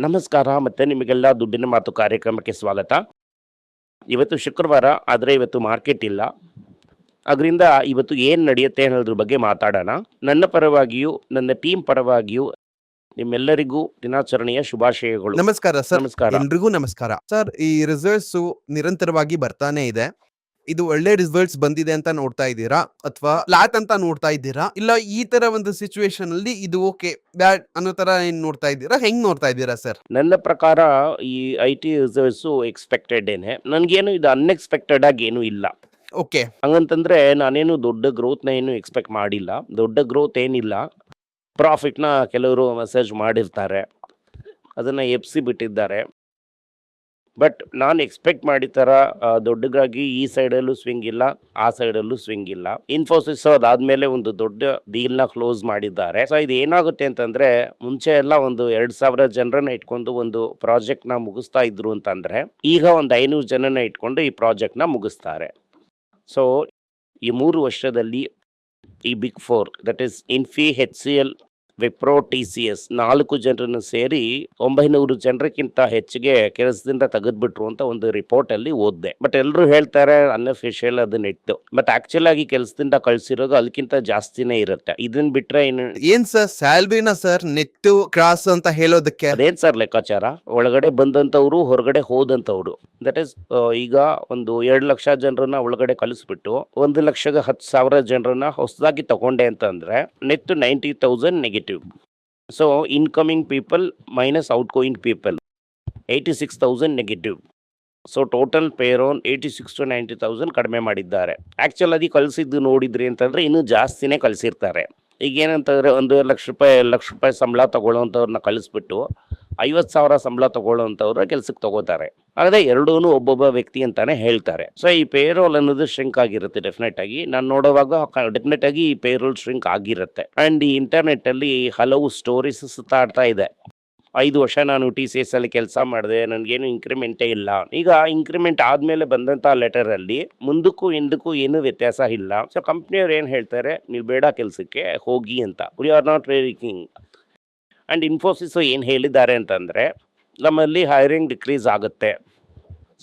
ನಮಸ್ಕಾರ ಮತ್ತೆ ನಿಮಗೆಲ್ಲ ದುಡ್ಡಿನ ಮಾತು ಕಾರ್ಯಕ್ರಮಕ್ಕೆ ಸ್ವಾಗತ. ಇವತ್ತು ಶುಕ್ರವಾರ ಆದರೆ ಇವತ್ತು ಮಾರ್ಕೆಟ್ ಇಲ್ಲ. ಅದರಿಂದ ಇವತ್ತು ಏನು ನಡೆಯುತ್ತೆ ಅನ್ನೋದ್ರ ಬಗ್ಗೆ ಮಾತಾಡೋಣ. ನನ್ನ ಪರವಾಗಿಯೂ ನನ್ನ ಟೀಮ್ ಪರವಾಗಿಯೂ ನಿಮ್ಮೆಲ್ಲರಿಗೂ ದಿನಾಚರಣೆಯ ಶುಭಾಶಯಗಳು. ನಮಸ್ಕಾರ ಸರ್. ನಮಸ್ಕಾರ. ಎಲ್ರಿಗೂ ನಮಸ್ಕಾರ ಸರ್. ಈ ರಿಸಲ್ಟ್ಸ್ ನಿರಂತರವಾಗಿ ಬರ್ತಾನೆ ಇದೆ. ಇದು ಒಳ್ಳೆ ರಿಸಲ್ಟ್ಸ್ ಬಂದಿದೆ ಅಂತ ನೋಡ್ತಾ ಇದ್ದೀರಾ ಅಥವಾ ಫ್ಲಾಟ್ ಅಂತ ನೋಡ್ತಾ ಇದ್ದೀರಾ, ಇಲ್ಲ ಈ ತರ ಒಂದು ಸಿಚುವೇಶನ್ ಅಲ್ಲಿ ಇದು ಓಕೆ ಬ್ಯಾಡ್ ಅನ್ನೋ ತರ ಏನ್ ನೋಡ್ತಾ ಇದ್ದೀರಾ, ಹೆಂಗ್ ನೋಡ್ತಾ ಇದ್ದೀರಾ ಸರ್? ನನ್ನ ಪ್ರಕಾರ ಈ IT ರಿಸಲ್ಟ್ಸು ಎಕ್ಸ್ಪೆಕ್ಟೆಡ್ ನನಗೇನು ಇದು ಅನ್ಎಕ್ಸ್ಪೆಕ್ಟೆಡ್ ಆಗಿ ಏನೂ ಇಲ್ಲ. ಓಕೆ, ಹಂಗಂತಂದ್ರೆ ನಾನೇನು ದೊಡ್ಡ ಗ್ರೋತ್ನ ಏನು ಎಕ್ಸ್ಪೆಕ್ಟ್ ಮಾಡಿಲ್ಲ. ದೊಡ್ಡ ಗ್ರೋತ್ ಏನಿಲ್ಲ. ಪ್ರಾಫಿಟ್ನ ಕೆಲವರು ಮೆಸೇಜ್ ಮಾಡಿರ್ತಾರೆ, ಅದನ್ನು ಎಪ್ಸಿ ಬಿಟ್ಟಿದ್ದಾರೆ. ಬಟ್ ನಾನು ಎಕ್ಸ್ಪೆಕ್ಟ್ ಮಾಡಿದ ಥರ ದೊಡ್ಡದಾಗಿ ಈ ಸೈಡಲ್ಲೂ ಸ್ವಿಂಗ್ ಇಲ್ಲ, ಆ ಸೈಡಲ್ಲೂ ಸ್ವಿಂಗ್ ಇಲ್ಲ. ಇನ್ಫೋಸಿಸ್ ಅದಾದಮೇಲೆ ಒಂದು ದೊಡ್ಡ ಡೀಲ್ನ ಕ್ಲೋಸ್ ಮಾಡಿದ್ದಾರೆ. ಸೊ ಇದು ಏನಾಗುತ್ತೆ ಅಂತಂದರೆ, ಮುಂಚೆ ಎಲ್ಲ ಒಂದು 2,000 ಜನರನ್ನ ಇಟ್ಕೊಂಡು ಒಂದು ಪ್ರಾಜೆಕ್ಟ್ನ ಮುಗಿಸ್ತಾ ಇದ್ರು ಅಂತಂದರೆ, ಈಗ ಒಂದು 500 ಜನನ ಇಟ್ಕೊಂಡು ಈ ಪ್ರಾಜೆಕ್ಟ್ನ ಮುಗಿಸ್ತಾರೆ. ಸೊ ಈ 3 ವರ್ಷದಲ್ಲಿ ಈ big 4 that is Infy, HCL, Wipro, TCS 4 ಜನರನ್ನು ಸೇರಿ 900 ಜನರಿಗಿಂತ ಹೆಚ್ಚಿಗೆ ಕೆಲಸದಿಂದ ತೆಗೆದ್ಬಿಟ್ರು ಅಂತ ಒಂದು ರಿಪೋರ್ಟ್ ಅಲ್ಲಿ ಓದಿದೆ. ಬಟ್ ಎಲ್ಲರೂ ಹೇಳ್ತಾರೆ ಅನ್ಅಫಿಷಿಯಲ್ ಅದನ್ನ ಇಟ್ಟು, ಬಟ್ ಆಕ್ಚುಲ್ ಆಗಿ ಕೆಲಸದಿಂದ ಕಳ್ಸಿರೋದು ಅದಕ್ಕಿಂತ ಜಾಸ್ತಿನೇ ಇರುತ್ತೆ. ಇದನ್ನ ಬಿಟ್ರೆ ಇನ್ನು ಏನ್ ಸರ್ ಸ್ಯಾಲ್ರಿನ ಸರ್ ನೆಟ್ ಕ್ರಾಸ್ ಅಂತ ಹೇಳೋದಕ್ಕೆ? ಅದೇನ್ ಸರ್ ಲೆಕ್ಕಾಚಾರ? ಒಳಗಡೆ ಬಂದಂತವ್ರು ಹೊರಗಡೆ ಹೋದಂತವ್ರು, ದಟ್ ಈಸ್ ಈಗ ಒಂದು 2 ಲಕ್ಷ ಜನರನ್ನ ಒಳಗಡೆ ಕಳಿಸ್ಬಿಟ್ಟು 1,10,000 ಜನರನ್ನ ಹೊಸದಾಗಿ ತಗೊಂಡೆ ಅಂತಂದ್ರೆ net 90,000 negative. So incoming people minus outgoing people 86,000 negative. So total payroll 86 to 90,000 ಕಡಿಮೆ ಮಾಡಿದ್ದಾರೆ. ಆ್ಯಕ್ಚುಲ್ ಆಗಿ ಕಳಿಸಿದ್ದು ನೋಡಿದ್ರಿ ಅಂತಂದರೆ ಇನ್ನೂ ಜಾಸ್ತಿನೇ ಕಳಿಸಿರ್ತಾರೆ. ಈಗ ಏನಂತಂದರೆ 1,00,000 2 ಲಕ್ಷ ರೂಪಾಯಿ ಸಂಬಳ ತೊಗೊಳ್ಳೋವಂಥವ್ರನ್ನ ಕಳಿಸ್ಬಿಟ್ಟು 50,000 ಸಂಬಳ ತೊಗೊಳ್ಳೋವಂಥವ್ರ ಕೆಲಸಕ್ಕೆ ತಗೋತಾರೆ. ಆದರೆ ಎರಡೂ ಒಬ್ಬೊಬ್ಬ ವ್ಯಕ್ತಿ ಅಂತಾನೆ ಹೇಳ್ತಾರೆ. ಸೊ ಈ ಪೇರೋಲ್ ಅನ್ನೋದು ಶ್ರಿಂಕ್ ಆಗಿರುತ್ತೆ. ಡೆಫಿನೆಟ್ ಆಗಿ ನಾನು ನೋಡುವಾಗ ಡೆಫಿನೆಟ್ ಆಗಿ ಈ ಪೇರೋಲ್ ಶ್ರಿಂಕ್ ಆಗಿರುತ್ತೆ. ಆ್ಯಂಡ್ ಈ ಇಂಟರ್ನೆಟ್ಟಲ್ಲಿ ಹಲವು ಸ್ಟೋರೀಸ್ ಸುತ್ತಾಡ್ತಾ ಇದೆ. 5 ವರ್ಷ ನಾನು TCS ಅಲ್ಲಿ ಕೆಲಸ ಮಾಡಿದೆ, ನನಗೇನು ಇಂಕ್ರಿಮೆಂಟೇ ಇಲ್ಲ. ಈಗ ಇಂಕ್ರಿಮೆಂಟ್ ಆದಮೇಲೆ ಬಂದಂಥ ಲೆಟರಲ್ಲಿ ಮುಂದಕ್ಕೂ ಹಿಂದಕ್ಕೂ ಏನೂ ವ್ಯತ್ಯಾಸ ಇಲ್ಲ. ಸೊ ಕಂಪ್ನಿಯವ್ರು ಏನು ಹೇಳ್ತಾರೆ, ನೀವು ಬೇಡ ಕೆಲಸಕ್ಕೆ ಹೋಗಿ ಅಂತ. We are not worrying. And Infosys ಏನು ಹೇಳಿದ್ದಾರೆ ಅಂತಂದರೆ, ನಮ್ಮಲ್ಲಿ ಹೈರಿಂಗ್ ಡಿಕ್ರೀಸ್ ಆಗುತ್ತೆ.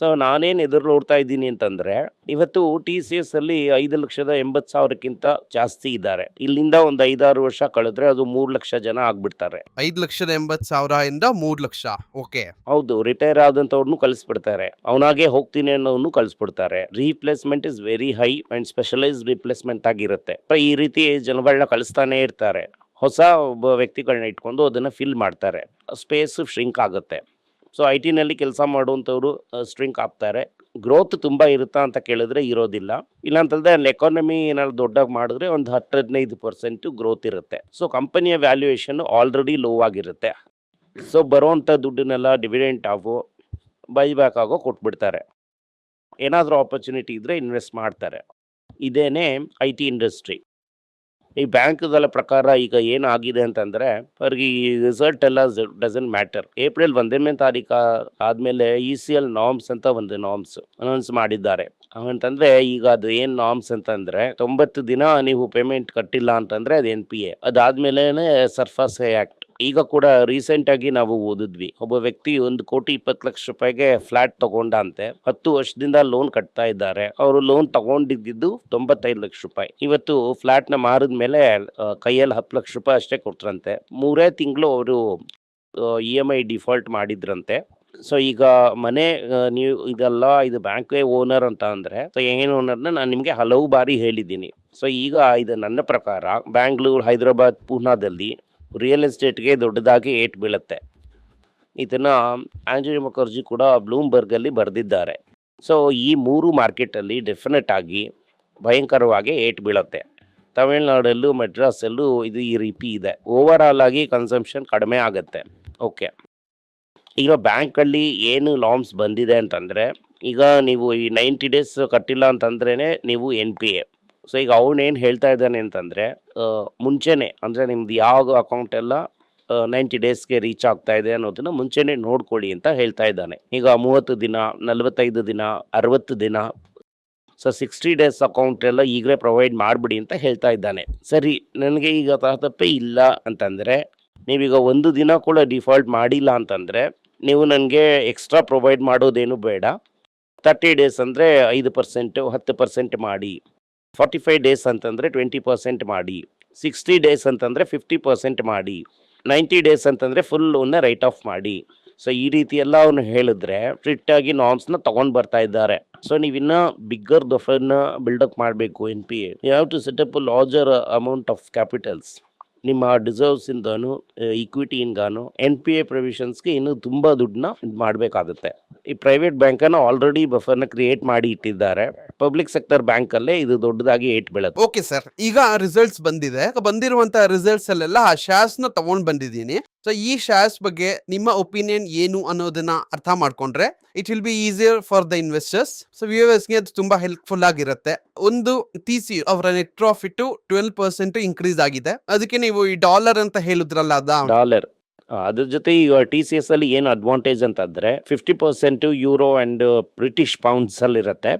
ಸೊ ನಾನೇನು ಎದುರು ನೋಡ್ತಾ ಇದ್ದೀನಿ ಅಂತಂದರೆ, ಇವತ್ತು TCS ಅಲ್ಲಿ 5,80,000ಕ್ಕಿಂತ ಜಾಸ್ತಿ ಇದ್ದಾರೆ. ಇಲ್ಲಿಂದ ಒಂದು 5-6 ವರ್ಷ ಕಳೆದ್ರೆ ಅದು 3 ಲಕ್ಷ ಜನ ಆಗ್ಬಿಡ್ತಾರೆ. 5,80,000 ಇಂದ 3 ಲಕ್ಷ. ಓಕೆ, ಹೌದು. ರಿಟೈರ್ ಆದಂಥವ್ರನ್ನೂ ಕಳಿಸ್ಬಿಡ್ತಾರೆ, ಅವನಾಗೆ ಹೋಗ್ತೀನಿ ಅನ್ನೋನು ಕಳಿಸ್ಬಿಡ್ತಾರೆ. Replacement is very high and specialise replacement ಆಗಿರುತ್ತೆ. ಈ ರೀತಿ ಜನಗಳನ್ನ ಕಳಿಸ್ತಾನೆ ಇರ್ತಾರೆ. ಹೊಸ ಒಬ್ಬ ವ್ಯಕ್ತಿಗಳನ್ನ ಇಟ್ಕೊಂಡು ಅದನ್ನು ಫಿಲ್ ಮಾಡ್ತಾರೆ. ಸ್ಪೇಸ್ ಶ್ರಿಂಕ್ ಆಗುತ್ತೆ. ಸೊ IT ಕೆಲಸ ಮಾಡುವಂಥವ್ರು ಸ್ಟ್ರಿಂಕ್ ಆಗ್ತಾರೆ. ಗ್ರೋತ್ ತುಂಬ ಇರುತ್ತಾ ಅಂತ ಕೇಳಿದ್ರೆ ಇರೋದಿಲ್ಲ. ಇಲ್ಲಾಂತಂದರೆ ಅಲ್ಲಿ ಎಕಾನಮಿ ಏನಾದ್ರು ದೊಡ್ಡಾಗಿ ಮಾಡಿದ್ರೆ ಒಂದು 10-15% ಗ್ರೋತ್ ಇರುತ್ತೆ. ಸೊ ಕಂಪನಿಯ ವ್ಯಾಲ್ಯೂಯೇಷನ್ ಆಲ್ರೆಡಿ ಲೋ ಆಗಿರುತ್ತೆ. ಸೊ ಬರೋವಂಥ ದುಡ್ಡನ್ನೆಲ್ಲ ಡಿವಿಡೆಂಟ್ ಆಗೋ ಬೈಬ್ಯಾಕ್ ಆಗೋ ಕೊಟ್ಬಿಡ್ತಾರೆ. ಏನಾದರೂ ಆಪರ್ಚುನಿಟಿ ಇದ್ದರೆ ಇನ್ವೆಸ್ಟ್ ಮಾಡ್ತಾರೆ. ಇದೇನೇ IT ಇಂಡಸ್ಟ್ರಿ. ಈ ಬ್ಯಾಂಕ್ಗಳ ಪ್ರಕಾರ ಈಗ ಏನಾಗಿದೆ ಅಂತಂದರೆ, ಅವ್ರಿಗೆ ಈ ರಿಸಲ್ಟ್ ಎಲ್ಲ ಡಸಂಟ್ ಮ್ಯಾಟರ್. ಏಪ್ರಿಲ್ 1ನೇ ತಾರೀಕು ಆದಮೇಲೆ ECL ನಾರ್ಮ್ಸ್ ಅಂತ ಒಂದು ನಾರ್ಮ್ಸ್ ಅನೌನ್ಸ್ ಮಾಡಿದ್ದಾರೆ. ಅಂತಂದರೆ ಈಗ ಅದು ಏನು ನಾರ್ಮ್ಸ್ ಅಂತಂದರೆ, 90 ದಿನ ನೀವು ಪೇಮೆಂಟ್ ಕಟ್ಟಿಲ್ಲ ಅಂತಂದರೆ ಅದು NPA. ಅದಾದಮೇಲೆ ಸರ್ಫಾಸ್ ಆ್ಯಕ್ಟ್. ಈಗ ಕೂಡ ರೀಸೆಂಟಾಗಿ ನಾವು ಓದಿದ್ವಿ, ಒಬ್ಬ ವ್ಯಕ್ತಿ 1,20,00,000 ರೂಪಾಯಿಗೆ ಫ್ಲ್ಯಾಟ್ ತಗೊಂಡಂತೆ. 10 ವರ್ಷದಿಂದ ಲೋನ್ ಕಟ್ತಾ ಇದ್ದಾರೆ. ಅವರು ಲೋನ್ ತಗೊಂಡಿದ್ದು 95 ಲಕ್ಷ ರೂಪಾಯಿ. ಇವತ್ತು ಫ್ಲ್ಯಾಟ್ನ ಮಾರಿದ ಮೇಲೆ ಕೈಯಲ್ಲಿ 10 ಲಕ್ಷ ರೂಪಾಯಿ ಅಷ್ಟೇ ಕೊಟ್ರಂತೆ. 3 ತಿಂಗಳು ಅವರು EMI ಡಿಫಾಲ್ಟ್ ಮಾಡಿದ್ರಂತೆ. ಸೊ ಈಗ ಮನೆ ನೀವು ಇದೆಲ್ಲ ಇದು ಬ್ಯಾಂಕೇ ಓನರ್ ಅಂತ ಅಂದರೆ, ಸೊ ಏನು ಓನರ್ನ ನಾನು ನಿಮಗೆ ಹಲವು ಬಾರಿ ಹೇಳಿದ್ದೀನಿ. ಸೊ ಈಗ ಇದು ನನ್ನ ಪ್ರಕಾರ ಬ್ಯಾಂಗ್ಳೂರು, ಹೈದರಾಬಾದ್, ಪೂನಾದಲ್ಲಿ ರಿಯಲ್ ಎಸ್ಟೇಟ್ಗೆ ದೊಡ್ಡದಾಗಿ ಏಟ್ ಬೀಳುತ್ತೆ. ಇದನ್ನು ಆಂಜನಿ ಮುಖರ್ಜಿ ಕೂಡ ಬ್ಲೂಮ್ಬರ್ಗಲ್ಲಿ ಬರೆದಿದ್ದಾರೆ. ಸೊ ಈ 3 ಮಾರ್ಕೆಟಲ್ಲಿ ಡೆಫಿನೆಟ್ ಆಗಿ ಭಯಂಕರವಾಗಿ ಏಟ್ ಬೀಳುತ್ತೆ. ತಮಿಳ್ನಾಡಲ್ಲೂ ಮೆಡ್ರಾಸಲ್ಲೂ ಇದು ಈ ರೀತಿ ಇದೆ. ಓವರ್ ಆಲ್ ಆಗಿ ಕನ್ಸಂಪ್ಷನ್ ಕಡಿಮೆ ಆಗುತ್ತೆ. ಓಕೆ, ಈಗ ಬ್ಯಾಂಕಲ್ಲಿ ಏನು ನಾರ್ಮ್ಸ್ ಬಂದಿದೆ ಅಂತಂದರೆ, ಈಗ ನೀವು ಈ 90 ಡೇಸ್ ಕಟ್ಟಿಲ್ಲ ಅಂತಂದ್ರೇ ನೀವು NPA. ಸೊ ಈಗ ಅವನೇನು ಹೇಳ್ತಾ ಇದ್ದಾನೆ ಅಂತಂದರೆ, ಮುಂಚೆನೇ ಅಂದರೆ ನಿಮ್ದು ಯಾವ ಅಕೌಂಟ್ ಎಲ್ಲ 90 ಡೇಸ್ಗೆ ರೀಚ್ ಆಗ್ತಾ ಇದೆ ಅನ್ನೋದನ್ನು ಮುಂಚೆನೇ ನೋಡ್ಕೊಳ್ಳಿ ಅಂತ ಹೇಳ್ತಾ ಇದ್ದಾನೆ. ಈಗ 30 ದಿನ, 45 ದಿನ, 60 ದಿನ, ಸೊ 60 ಡೇಸ್ ಅಕೌಂಟ್ ಎಲ್ಲ ಈಗಲೇ ಪ್ರೊವೈಡ್ ಮಾಡಿಬಿಡಿ ಅಂತ ಹೇಳ್ತಾ ಇದ್ದಾನೆ. ಸರಿ, ನನಗೆ ಈಗ ತಪ್ಪೇ ಇಲ್ಲ ಅಂತಂದರೆ ನೀವೀಗ ಒಂದು ದಿನ ಕೂಡ ಡಿಫಾಲ್ಟ್ ಮಾಡಿಲ್ಲ ಅಂತಂದರೆ ನೀವು ನನಗೆ ಎಕ್ಸ್ಟ್ರಾ ಪ್ರೊವೈಡ್ ಮಾಡೋದೇನು ಬೇಡ. 30 ಡೇಸ್ ಅಂದರೆ 5%, 10% ಮಾಡಿ. 45 ಡೇಸ್ ಅಂತಂದರೆ 20% ಮಾಡಿ. 60 ಡೇಸ್ ಅಂತಂದರೆ 50% ಮಾಡಿ. 90 ಡೇಸ್ ಅಂತಂದರೆ ಫುಲ್ ಲೋನ್ನ ರೈಟ್ ಆಫ್ ಮಾಡಿ. ಸೊ ಈ ರೀತಿ ಎಲ್ಲ ಅವನು ಹೇಳಿದ್ರೆ ಸ್ಟ್ರಿಕ್ಟಾಗಿ ನಾರ್ಮ್ಸ್ನ ತೊಗೊಂಡು ಬರ್ತಾ ಇದ್ದಾರೆ. ಸೊ ನೀವಿನ್ನ ಬಿಗ್ಗರ್ ದಫನ್ನ ಬಿಲ್ಡಪ್ ಮಾಡಬೇಕು NPA. You have to set up larger amount of capitals. ನಿಮ್ಮ ಡಿಸರ್ವ್ಸಿಂದನೂ ಈಕ್ವಿಟಿಯಿಂದಾನು NPA ಪ್ರೊವಿಷನ್ಸ್ಗೆ ಇನ್ನೂ ತುಂಬ ದುಡ್ಡನ್ನ ಇದು ಮಾಡಬೇಕಾಗುತ್ತೆ. ಈ ಪ್ರೈವೇಟ್ ಬ್ಯಾಂಕನ್ನು ಆಲ್ರೆಡಿ ಬಫರ್ನ ಕ್ರಿಯೇಟ್ ಮಾಡಿ ಇಟ್ಟಿದ್ದಾರೆ. ಪಬ್ಲಿಕ್ ಸೆಕ್ಟರ್ ಬ್ಯಾಂಕಲ್ಲೇ ಇದು ದೊಡ್ಡದಾಗಿ ಏಟ್ ಬೀಳುತ್ತೆ. ಓಕೆ ಸರ್, ಈಗ ರಿಸಲ್ಟ್ಸ್ ಬಂದಿದೆ. ಬಂದಿರುವಂತ ರಿಸಲ್ಟ್ಸ್ ಅಲ್ಲೆಲ್ಲ ಆ shares ನ ತಗೊಂಡ್ ಬಂದಿದ್ದೀನಿ. ಸೊ ಈ shares ಬಗ್ಗೆ ನಿಮ್ಮ ಒಪಿನಿಯನ್ ಏನು ಅನ್ನೋದನ್ನ ಅರ್ಥ ಮಾಡ್ಕೊಂಡ್ರೆ it will be easier for the investors. So ವ್ಯೂವರ್ಸ್ಗೆ ಅದು ತುಂಬಾ ಹೆಲ್ಪ್ಫುಲ್ ಆಗಿರುತ್ತೆ. ಒಂದು TC ಅವರ ನೆಟ್ ಪ್ರಾಫಿಟ್ 12% ಇನ್ಕ್ರೀಸ್ ಆಗಿದೆ. ಅದಕ್ಕೆ ನೀವು ಈ ಡಾಲರ್ ಅಂತ ಹೇಳಿದ್ರಲ್ಲ ಡಾಲರ್ ಅದ್ರ ಜೊತೆ ಈಗ TCS ಅಲ್ಲಿ ಏನು ಅಡ್ವಾಂಟೇಜ್ ಅಂತಂದ್ರೆ 50% ಯೂರೋ ಅಂಡ್ ಬ್ರಿಟಿಷ್ ಪೌಂಡ್ಸ್ ಅಲ್ಲಿ ಇರುತ್ತೆ.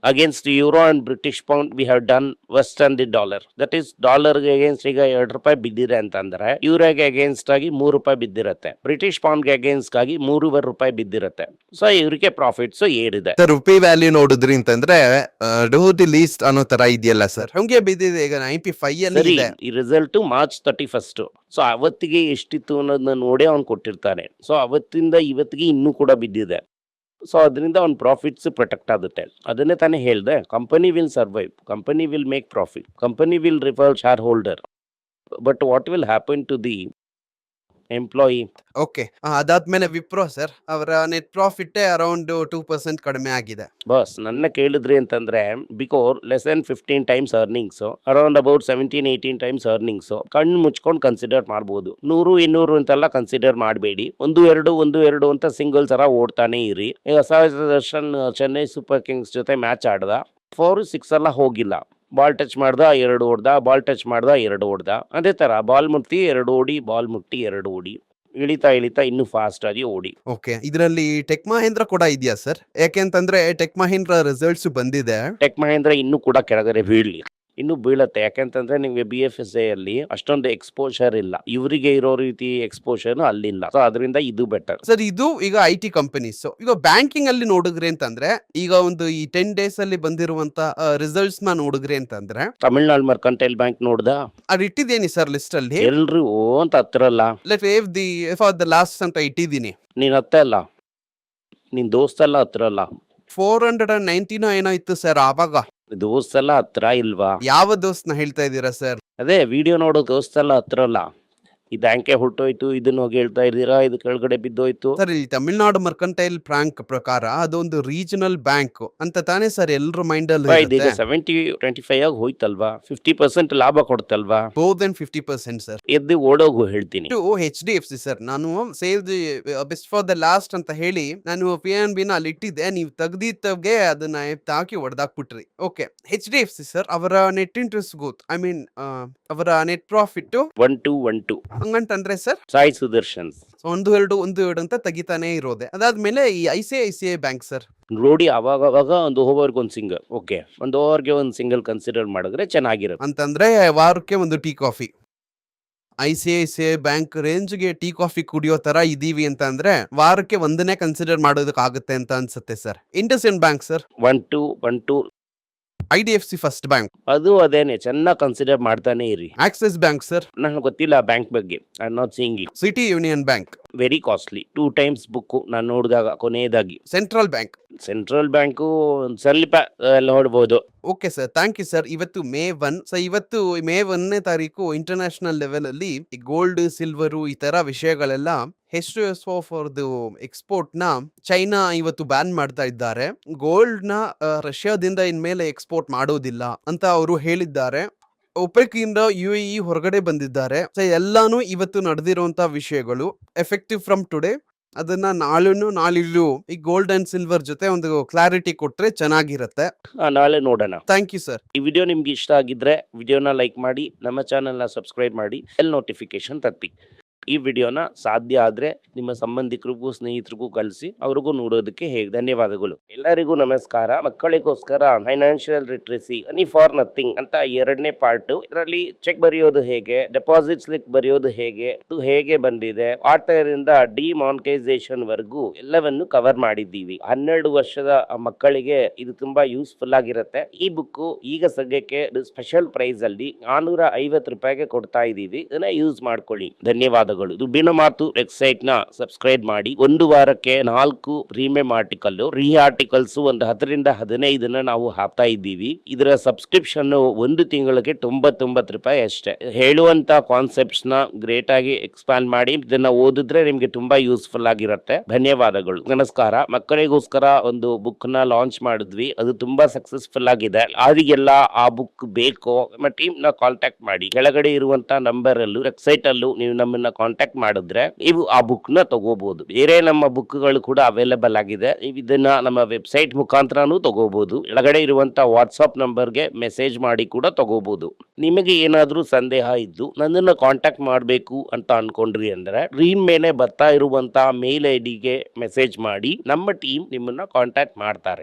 Against euro and British pound we have done west and the dollar. That is ಡಾಲರ್ಗೆ ಅಗೇನ್ಸ್ಟ್ ಈಗ ₹2 ಬಿದ್ದಿದೆ ಅಂತಂದ್ರೆ ಯೂರೋಗೆ ಅಗೇನ್ಸ್ಟ್ ಆಗಿ ₹3 ಬಿದ್ದಿರುತ್ತೆ. ಬ್ರಿಟಿಷ್ ಪೌಂಡ್ಗೆ ಅಗೇನ್ಸ್ಟ್ ಆಗಿ ₹3.5 ಬಿದ್ದಿರುತ್ತೆ. ಸೊ ಇವರಿಗೆ ಪ್ರಾಫಿಟ್ಸ್ ಏರಿದೆ. ಸರ್ ರುಪಿ ವ್ಯಾಲ್ಯೂ ನೋಡಿದ್ರಿ ಅಂತಂದ್ರೆ ಡೂ ದಿ ಲೀಸ್ಟ್ ಅನ್ನೋ ತರ ಇದೆಯಲ್ಲ ಸರ್, ಹಂಗೆ ಬಿದ್ದಿದೆ. ಈಗ 95 ಅಲ್ಲಿ ಸರಿ, ಇದೆ. ಈ ರಿಸಲ್ಟ್ ಮಾರ್ಚ್ 31. ಸೊ ಅವತ್ತಿಗೆ ಎಷ್ಟಿತ್ತು ಅನ್ನೋದನ್ನ ನೋಡಿ ಅವ್ನು ಕೊಟ್ಟಿರ್ತಾನೆ. ಸೊ ಅವತ್ತಿಂದ ಇವತ್ತಿಗೆ ಇನ್ನೂ ಕೂಡ ಬಿದ್ದಿದೆ. ಸೊ ಅದರಿಂದ ಅವ್ನ ಪ್ರಾಫಿಟ್ಸ್ ಪ್ರೊಟೆಕ್ಟ್ ಆಗುತ್ತೆ. ಅದನ್ನೇ ತಾನೇ ಹೇಳಿದೆ, company will survive, company will make profit, company will refer shareholder, but what will happen to the employee? Okay, ಅದಾದ್ಮೇಲೆ ವಿಪ್ರೋ ಸರ್, ಅವರ ನೆಟ್ ಪ್ರಾಫಿಟ್ ಅರೌಂಡ್ 2% ಕಡಿಮೆ ಆಗಿದೆ. ಬಸ್ ನನ್ನ ಕೇಳಿದ್ರಿ ಅಂತಂದ್ರೆ because less than 15 times earnings, around about 17-18 times earnings ಕಣ್ಣು ಮುಚ್ಕೊಂಡು ಕನ್ಸಿಡರ್ ಮಾಡ್ಬೋದು. 100-200 ಅಂತೆಲ್ಲ ಕನ್ಸಿಡರ್ ಮಾಡಬೇಡಿ. 1-2 ಅಂತ ಸಿಂಗಲ್ ಸರ ಓಡ್ತಾನೆ ಇರಿ. ಈಗ ದರ್ಶನ್ ಚೆನ್ನೈ ಸೂಪರ್ ಕಿಂಗ್ಸ್ ಜೊತೆ ಮ್ಯಾಚ್ ಆಡ್ದ, 4-6 ಎಲ್ಲ ಹೋಗಿಲ್ಲ. ಬಾಲ್ ಟಚ್ ಮಾಡ್ದ 2 ಹೊಡ್ದ, ಬಾಲ್ ಟಚ್ ಮಾಡ್ದ 2 ಹೊಡ್ದ. ಅದೇ ತರ ಬಾಲ್ ಮುಟ್ಟಿ 2 ಓಡಿ, ಬಾಲ್ ಮುಟ್ಟಿ 2 ಓಡಿ, ಇಳಿತಾ ಇನ್ನೂ ಫಾಸ್ಟ್ ಆಗಿ ಓಡಿ. ಓಕೆ, ಇದರಲ್ಲಿ ಟೆಕ್ ಮಹೇಂದ್ರ ಕೂಡ ಇದೆಯಾ ಸರ್? ಯಾಕೆಂತಂದ್ರೆ ಟೆಕ್ ಮಹೇಂದ್ರ ರಿಸಲ್ಟ್ಸ್ ಬಂದಿದೆ. ಟೆಕ್ ಮಹೇಂದ್ರ ಇನ್ನೂ ಕೂಡ ಕೆಳಗಡೆ ಬೀಳಲಿ, ಇನ್ನೂ ಬೀಳತ್ತೆ. ಯಾಕೆಂತಂದ್ರೆ ನಿಮ್ಗೆ BFSI ಅಲ್ಲಿ ಅಷ್ಟೊಂದು ಎಕ್ಸ್ಪೋಷರ್ ಇಲ್ಲ, ಇವರಿಗೆ ಇರೋ ರೀತಿ ಎಕ್ಸ್ಪೋಷರ್ ಅಲ್ಲಿಲ್ಲ. ಸೊ ಅದರಿಂದ ಇದು ಬೆಟರ್ ಸರ್. ಇದು ಈಗ IT ಕಂಪನೀಸ್. ಈಗ ಬ್ಯಾಂಕಿಂಗ್ ಅಲ್ಲಿ ನೋಡಿದ್ರಿ ಅಂತಂದ್ರೆ ಈಗ ಒಂದು ಈ 10 ಡೇಸ್ ಅಲ್ಲಿ ಬಂದಿರುವಂತ ರಿಸಲ್ಟ್ಸ್ ನ ನೋಡಿದ್ರಿ ಅಂತಂದ್ರೆ ತಮಿಳ್ನಾಡು ಮರ್ಕಂಟೈಲ್ ಬ್ಯಾಂಕ್ ನೋಡ್ದ, ಅದು ಇಟ್ಟಿದ್ದೇನೆ ಸರ್ ಲಿಸ್ಟ್ ಅಲ್ಲಿ. ಎಲ್ರು ಓ ಅಂತ ಹತ್ತಿರಲ್ಲ. Let wave the for the last ಅಂತ ಇಟ್ಟಿದ್ದೀನಿ. ನೀನ್ ಹತ್ತ ಅಲ್ಲ, ನಿನ್ ದೋಸ್ತೆಲ್ಲ ಹತ್ತಿರಲ್ಲ. 499 ಏನೋ ಇತ್ತು ಸರ್ ಆವಾಗ. ದೋಸ್ತೆಲ್ಲ ಹತ್ರ ಇಲ್ವಾ? ಯಾವ ದೋಸ್ತ್ನ ಹೇಳ್ತಾ ಇದ್ದೀರಾ ಸರ್? ಅದೇ ವಿಡಿಯೋ ನೋಡೋ ದೋಸ್ತೆಲ್ಲ ಹತ್ರಲ್ಲ. ಈ ಬ್ಯಾಂಕೆ ಹೊರಟೋಯ್ತು, ಇದನ್ನ ಹೋಗಿ ಹೇಳ್ತಾ ಇದ್ದೀರಾ, ಇದು ಕೆಳಗಡೆ ಬಿದ್ದೋಯ್ತು. ಸರ್, ಈ ತಮಿಳ್ನಾಡು ಮರ್ಕಂಟೈಲ್ ಬ್ಯಾಂಕ್ ಪ್ರಕಾರ ಅದೊಂದು ರೀಜನಲ್ ಬ್ಯಾಂಕ್ ಅಂತ ತಾನೇ ಸರ್ ಎಲ್ರ ಮೈಂಡ್ ಅಲ್ಲಿ ಇದೀಗ 70-25 ಆಗಿ ಹೋಯ್ತಲ್ವಾ, 50% ಲಾಭ ಕೊಡ್ತಲ್ವಾ? More than 50% sir. ಎದ್ದು ಓಡೋಗು ಹೇಳ್ತೀನಿ. HDFC ಸರ್, ನಾನು save the best for the last ಅಂತ ಹೇಳಿ ನಾನು PNB ನ ಅಲ್ಲಿ ಇಟ್ಟಿದ್ದೆ. ನೀವು ತೆಗ್ದಿತ್ತಗೆ ಅದನ್ನ ಹಾಕಿ ಹೊಡೆದಾಕ್ಬಿಟ್ರಿ. ಓಕೆ, HDFC ಸರ್, ಅವರ net interest growth, I mean ಅವರ ನೆಟ್ ಪ್ರಾಫಿಟ್ 1-2 ಹಂಗಂತಂದ್ರೆ ಸರ್ ಸಾಯಿ ಸುದರ್ಶನ್ 1-2 ಅಂತ ತೆಗಿತಾನೆ ಇರೋದೆ. ಅದಾದ್ಮೇಲೆ ಈ ICICI ಬ್ಯಾಂಕ್ ಸರ್ ನೋಡಿ, ಅವಾಗ ಒಂದು ಓವರ್ಗೆ ಒಂದು ಸಿಂಗಲ್, ಓಕೆ, ಒಂದು ಓವರ್ಗೆ ಒಂದು ಸಿಂಗಲ್ ಕನ್ಸಿಡರ್ ಮಾಡಿದ್ರೆ ಚೆನ್ನಾಗಿರುತ್ತೆ. ಅಂತಂದ್ರೆ ವಾರಕ್ಕೆ ಒಂದು ಟೀ ಕಾಫಿ. ICICI ಬ್ಯಾಂಕ್ ರೇಂಜ್ಗೆ ಟೀ ಕಾಫಿ ಕುಡಿಯೋ ತರ ಇದೀವಿ ಅಂತ ಅಂದ್ರೆ ವಾರಕ್ಕೆ ಒಂದನೇ ಕನ್ಸಿಡರ್ ಮಾಡೋದಕ್ಕಾಗುತ್ತೆ ಅಂತ ಅನ್ಸುತ್ತೆ sir. IndusInd bank sir 1-2 IDFC first bank ಅದು ಅದೇನೆ ಚೆನ್ನಾಗಿ ಕನ್ಸಿಡರ್ ಮಾಡ್ತಾನೆ ಇರಿ. ಆಕ್ಸಿಸ್ ಬ್ಯಾಂಕ್ ಸರ್, ನನಗೆ ಗೊತ್ತಿಲ್ಲ ಬ್ಯಾಂಕ್ ಬಗ್ಗೆ, I am not seeing it. City Union Bank very costly, 2 times book ನಾನು ನೋಡಿದಾಗ ಕೊನೆಯದಾಗಿ. ಸೆಂಟ್ರಲ್ ಬ್ಯಾಂಕು ಒಂದು ಸ್ವಲ್ಪ ಎಲ್ಲ ನೋಡ್ಬೋದು. Okay sir, thank you sir. ಇವತ್ತು May 1. ಸೊ ಇವತ್ತು May 1ನೇ ತಾರೀಕು ಇಂಟರ್ನ್ಯಾಷನಲ್ ಲೆವೆಲ್ ಅಲ್ಲಿ ಗೋಲ್ಡ್, ಸಿಲ್ವರು ಈ ತರ ವಿಷಯಗಳೆಲ್ಲ H2SO ಫಾರ್ ದು ಎಕ್ಸ್ಪೋರ್ಟ್ ನ ಚೈನಾ ಇವತ್ತು ಬ್ಯಾನ್ ಮಾಡ್ತಾ ಇದ್ದಾರೆ. ಗೋಲ್ಡ್ ನ ರಷ್ಯಾದಿಂದ ಇನ್ಮೇಲೆ ಎಕ್ಸ್ಪೋರ್ಟ್ ಮಾಡೋದಿಲ್ಲ ಅಂತ ಅವರು ಹೇಳಿದ್ದಾರೆ. ಒಪೆಕ್ ಇಂದ UAE ಹೊರಗಡೆ ಬಂದಿದ್ದಾರೆ. ಸೊ ಎಲ್ಲಾನು ಇವತ್ತು ನಡೆದಿರುವಂತ ವಿಷಯಗಳು ಎಫೆಕ್ಟಿವ್ ಫ್ರಮ್ ಟುಡೇ. ಅದನ್ನ ನಾಳಿದ್ದು ಈ ಗೋಲ್ಡ್ ಅಂಡ್ ಸಿಲ್ವರ್ ಜೊತೆ ಒಂದು ಕ್ಲಾರಿಟಿ ಕೊಟ್ರೆ ಚೆನ್ನಾಗಿರುತ್ತೆ. ನಾಳೆ ನೋಡೋಣ. Thank you sir. ಈ ವಿಡಿಯೋ ನಿಮ್ಗೆ ಇಷ್ಟ ಆಗಿದ್ರೆ ವಿಡಿಯೋನ ಲೈಕ್ ಮಾಡಿ, ನಮ್ಮ ಚಾನೆಲ್ನ ಸಬ್ಸ್ಕ್ರೈಬ್ ಮಾಡಿ, ಬೆಲ್ ನೋಟಿಫಿಕೇಶನ್ ತಪ್ಪಿ. ಈ ವಿಡಿಯೋನ ಸಾಧ್ಯ ಆದ್ರೆ ನಿಮ್ಮ ಸಂಬಂಧಿಕರಿಗೂ ಸ್ನೇಹಿತರಿಗೂ ಕಳಿಸಿ ಅವ್ರಿಗೂ ನೋಡೋದಕ್ಕೆ ಹೇಗೆ. ಧನ್ಯವಾದಗಳು. ಎಲ್ಲರಿಗೂ ನಮಸ್ಕಾರ. ಮಕ್ಕಳಿಗೋಸ್ಕರ financial literacy money for nothing ಅಂತ 2ನೇ ಪಾರ್ಟ್. ಇದರಲ್ಲಿ ಚೆಕ್ ಬರೆಯೋದು ಹೇಗೆ, ಡೆಪಾಸಿಟ್ ಸ್ಲಿಪ್ ಬರೆಯೋದು ಹೇಗೆ, ಇದು ಹೇಗೆ ಬಂದಿದೆ, ಆರ್ಥರಿಂದ ಡಿಮಾನಿಟೈಸೇಷನ್ ವರೆಗೂ ಎಲ್ಲವನ್ನು ಕವರ್ ಮಾಡಿದ್ದೀವಿ. 12 ವರ್ಷದ ಮಕ್ಕಳಿಗೆ ಇದು ತುಂಬಾ ಯೂಸ್ಫುಲ್ ಆಗಿರುತ್ತೆ. ಈ ಬುಕ್ ಈಗ ಸದ್ಯಕ್ಕೆ ಸ್ಪೆಷಲ್ ಪ್ರೈಸ್ ಅಲ್ಲಿ 450 ರೂಪಾಯಿಗೆ ಕೊಡ್ತಾ ಇದ್ದೀವಿ. ಇದನ್ನ ಯೂಸ್ ಮಾಡ್ಕೊಳ್ಳಿ. ಧನ್ಯವಾದಗಳು. ದುಡ್ಡಿನ ಮಾತು ವೆಬ್ಸೈಟ್ ನ ಸಬ್ಸ್ಕ್ರೈಬ್ ಮಾಡಿ. 1 ವಾರಕ್ಕೆ 4 ಪ್ರೀಮಿಯಂ ಆರ್ಟಿಕಲ್, ರೀ ಆರ್ಟಿಕಲ್ಸ್ ಒಂದು 10ರಿಂದ 15 ನಾವು ಹಾಕ್ತಾ ಇದ್ದೀವಿ. ಇದರ ಸಬ್ಸ್ಕ್ರಿಪ್ಷನ್ 1 ತಿಂಗಳಿಗೆ 99 ರೂಪಾಯಿ ಅಷ್ಟೇ. ಹೇಳುವಂತ ಕಾನ್ಸೆಪ್ಟ್ಸ್ ನ ಗ್ರೇಟ್ ಆಗಿ ಎಕ್ಸ್ಪ್ಯಾಂಡ್ ಮಾಡಿ ಇದನ್ನ ಓದಿದ್ರೆ ನಿಮ್ಗೆ ತುಂಬಾ ಯೂಸ್ಫುಲ್ ಆಗಿರುತ್ತೆ. ಧನ್ಯವಾದಗಳು. ನಮಸ್ಕಾರ. ಮಕ್ಕಳಿಗೋಸ್ಕರ ಒಂದು ಬುಕ್ ನ ಲಾಂಚ್ ಮಾಡಿದ್ವಿ. ಅದು ತುಂಬಾ ಸಕ್ಸಸ್ಫುಲ್ ಆಗಿದೆ. ಯಾರಿಗೆಲ್ಲ ಆ ಬುಕ್ ಬೇಕೋ ನಮ್ಮ ಟೀಮ್ ನ ಕಾಂಟ್ಯಾಕ್ಟ್ ಮಾಡಿ. ಕೆಳಗಡೆ ಇರುವಂತ ನಂಬರ್ ಅಲ್ಲೂ ವೆಬ್ಸೈಟ್ ಅಲ್ಲೂ ನೀವು ನಮ್ಮನ್ನ ಕಾಂಟ್ಯಾಕ್ಟ್ ಮಾಡಿದ್ರೆ ನೀವು ಆ ಬುಕ್ ನ ತಗೋಬಹುದು. ಬೇರೆ ನಮ್ಮ ಬುಕ್ ಗಳು ಕೂಡ ಅವೈಲೇಬಲ್ ಆಗಿದೆ. ನೀವು ಇದನ್ನ ನಮ್ಮ ವೆಬ್ಸೈಟ್ ಮುಖಾಂತರನೂ ತಗೋಬಹುದು. ಕೆಳಗಡೆ ಇರುವಂತ ವಾಟ್ಸ್ಆಪ್ ನಂಬರ್ಗೆ ಮೆಸೇಜ್ ಮಾಡಿ ಕೂಡ ತಗೋಬಹುದು. ನಿಮಗೆ ಏನಾದ್ರೂ ಸಂದೇಹ ಇದ್ದು ನನ್ನನ್ನ ಕಾಂಟ್ಯಾಕ್ಟ್ ಮಾಡಬೇಕು ಅಂತ ಅನ್ಕೊಂಡ್ರಿ ಅಂದ್ರೆ ಸ್ಕ್ರೀನ್ ಮೇಲೆ ಬರ್ತಾ ಇರುವಂತ ಮೇಲ್ ಐಡಿಗೆ ಮೆಸೇಜ್ ಮಾಡಿ. ನಮ್ಮ ಟೀಮ್ ನಿಮ್ಮನ್ನ ಕಾಂಟ್ಯಾಕ್ಟ್ ಮಾಡ್ತಾರೆ.